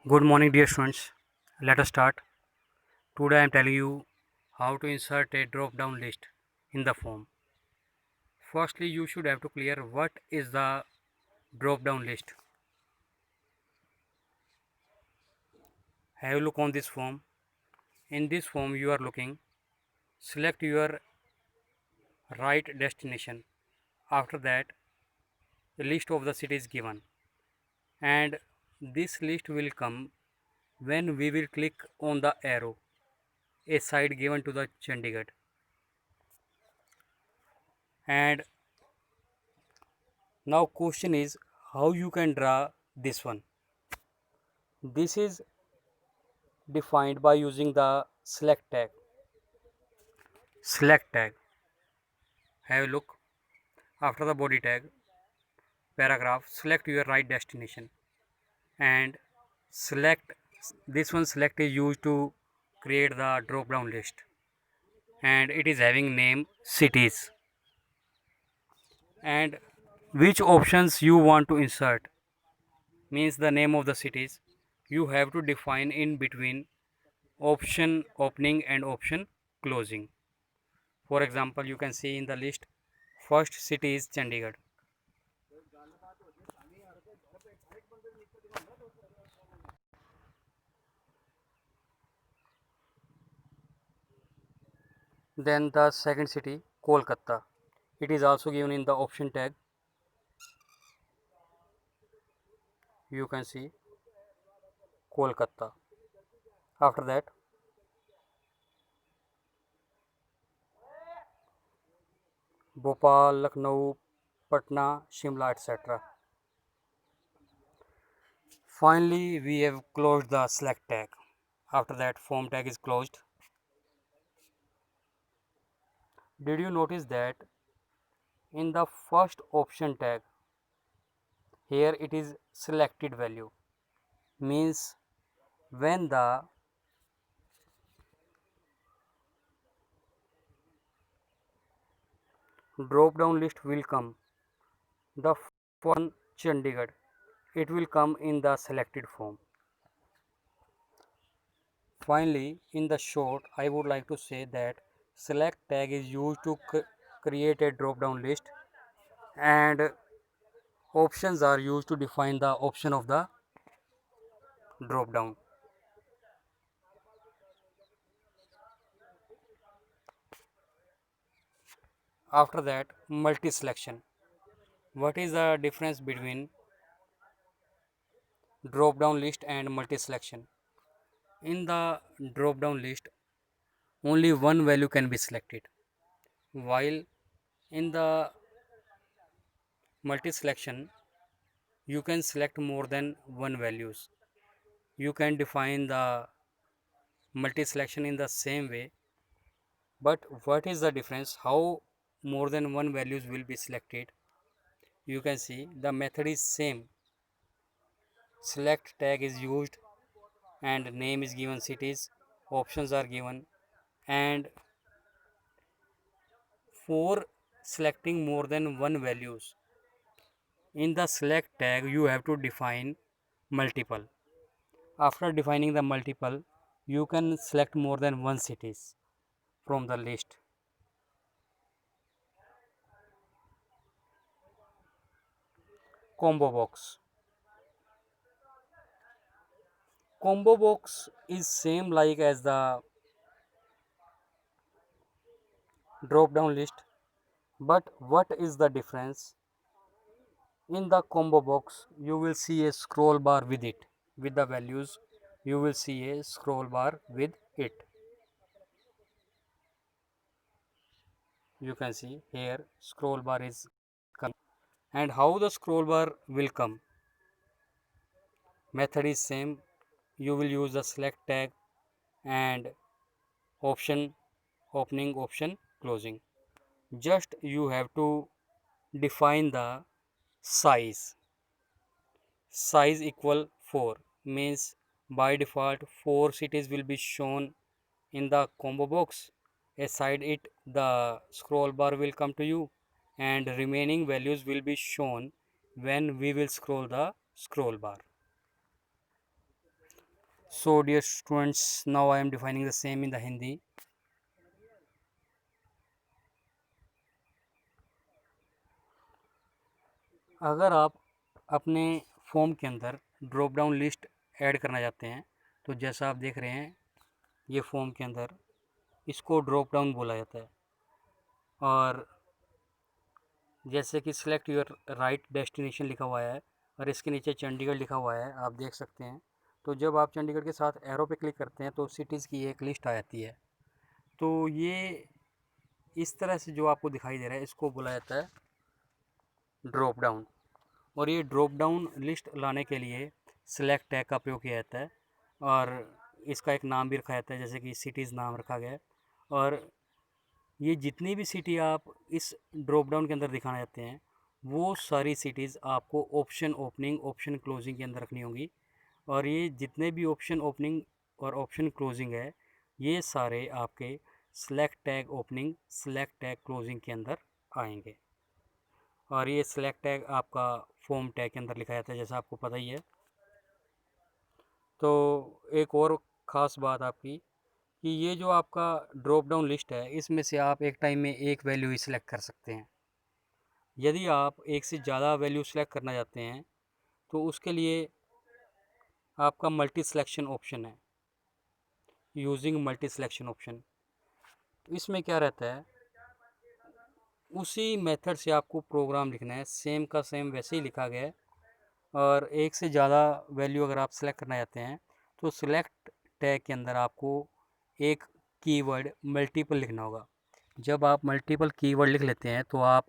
Good morning, dear students. Let us start. Today I am telling you how to insert a drop down list in the form. Firstly, you should have to clear what is the drop down list. Have a look on this form. In this form, you are looking. Select your right destination. After that, a list of the cities given, and this list will come when we will click on the arrow, a side given to the Chandigarh. And now question is how you can draw this one. This is defined by using the select tag. Select tag. Have a look. After the body tag, paragraph, select your right destination and select this one. Select is used to create the drop down list and it is having name cities and which options you want to insert means the name of the cities. You have to define in between option opening and option closing. For example, you can see in the list first city is Chandigarh. Then the second city Kolkata. It is also given in the option tag. You can see Kolkata. After that Bhopal, Lucknow, Patna, Shimla, etc. Finally, we have closed the select tag. After that, form tag is closed. Did you notice that in the first option tag, here it is selected value, means when the drop down list will come, the one Chandigarh, it will come in the selected form. Finally, in the short, I would like to say that select tag is used to create a drop down list and options are used to define the option of the drop down. After that, multi selection. What is the difference between drop down list and multi selection? In the drop down list, only one value can be selected, while in the multi selection you can select more than one values. You can define the multi selection in the same way, but what is the difference how more than one values will be selected? You can see the method is same. Select tag is used and name is given cities, options are given, and for selecting more than one values in the select tag you have to define multiple. After defining the multiple, you can select more than one cities from the list. Combo box. Combo box is same like as the drop down list, but what is the difference? In the combo box you will see a scroll bar with it, with the values. You will see a scroll bar with it. You can see here scroll bar is coming. And how the scroll bar will come? Method is same. You will use the select tag and option opening, option closing. Just you have to define the size. Size equal 4 means by default 4 cities will be shown in the combo box. Aside it, the scroll bar will come to you and remaining values will be shown when we will scroll the scroll bar. So dear students, now I am defining the same in the Hindi. अगर आप अपने form के अंदर drop down list add करना चाहते हैं तो जैसा आप देख रहे हैं ये फॉर्म के अंदर इसको ड्रॉप डाउन बोला जाता है। और जैसे कि सिलेक्ट योर राइट डेस्टिनेशन लिखा हुआ है और इसके नीचे चंडीगढ़ लिखा हुआ है, आप देख सकते हैं। तो जब आप चंडीगढ़ के साथ एरो पे क्लिक करते हैं तो सिटीज़ की एक लिस्ट आ जाती है। तो ये इस तरह से जो आपको दिखाई दे रहा है इसको बोला जाता है ड्रॉप डाउन। और ये ड्रॉप डाउन लिस्ट लाने के लिए सिलेक्ट टैग का प्रयोग किया जाता है और इसका एक नाम भी रखा जाता है, जैसे कि सिटीज़ नाम रखा गया है। और ये जितनी भी सिटी आप इस ड्रॉप डाउन के अंदर दिखाना चाहते हैं वो सारी सिटीज़ आपको ऑप्शन ओपनिंग ऑप्शन क्लोजिंग के अंदर रखनी होंगी। और ये जितने भी ऑप्शन ओपनिंग और ऑप्शन क्लोजिंग है ये सारे आपके select tag opening select tag closing के अंदर आएंगे। और ये सेलेक्ट टैग आपका फॉर्म टैग के अंदर लिखा जाता है, जैसा आपको पता ही है। तो एक और ख़ास बात आपकी कि ये जो आपका ड्रॉप डाउन लिस्ट है इसमें से आप एक टाइम में एक वैल्यू ही सिलेक्ट कर सकते हैं। यदि आप एक से ज़्यादा वैल्यू सेलेक्ट करना चाहते हैं तो उसके लिए आपका मल्टी सिलेक्शन ऑप्शन है, यूजिंग मल्टी सिलेक्शन ऑप्शन। इसमें क्या रहता है, उसी मेथड से आपको प्रोग्राम लिखना है, सेम का सेम वैसे ही लिखा गया है। और एक से ज़्यादा वैल्यू अगर आप सेलेक्ट करना चाहते हैं तो सिलेक्ट टैग के अंदर आपको एक कीवर्ड मल्टीपल लिखना होगा। जब आप मल्टीपल कीवर्ड लिख लेते हैं तो आप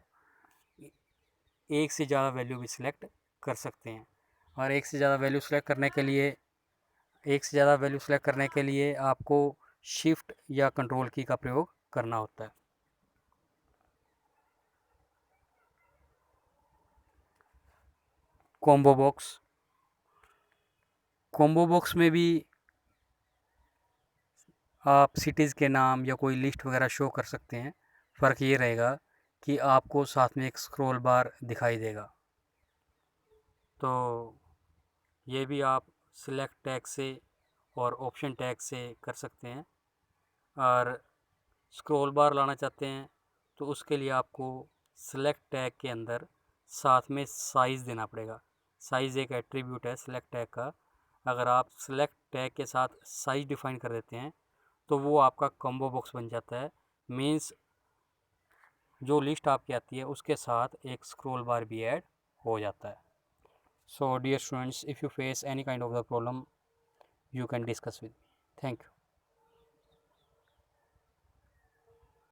एक से ज़्यादा वैल्यू भी सिलेक्ट कर सकते हैं। और एक से ज़्यादा वैल्यू सेलेक्ट करने के लिए आपको शिफ्ट या कंट्रोल की का प्रयोग करना होता है। कॉम्बो बॉक्स में भी आप सिटीज़ के नाम या कोई लिस्ट वगैरह शो कर सकते हैं। फ़र्क ये रहेगा कि आपको साथ में एक स्क्रॉल बार दिखाई देगा। तो ये भी आप सिलेक्ट टैग से और ऑप्शन टैग से कर सकते हैं। और स्क्रॉल बार लाना चाहते हैं तो उसके लिए आपको सिलेक्ट टैग के अंदर साथ में साइज़ देना पड़ेगा। साइज़ एक एट्रीब्यूट है सिलेक्ट टैग का। अगर आप सिलेक्ट टैग के साथ साइज़ डिफ़ाइन कर देते हैं तो वो आपका कॉम्बो बॉक्स बन जाता है। मीन्स जो लिस्ट आपकी आती है उसके साथ एक स्क्रॉल बार भी ऐड हो जाता है। So dear students, if you face any kind of the problem you can discuss with me. Thank you.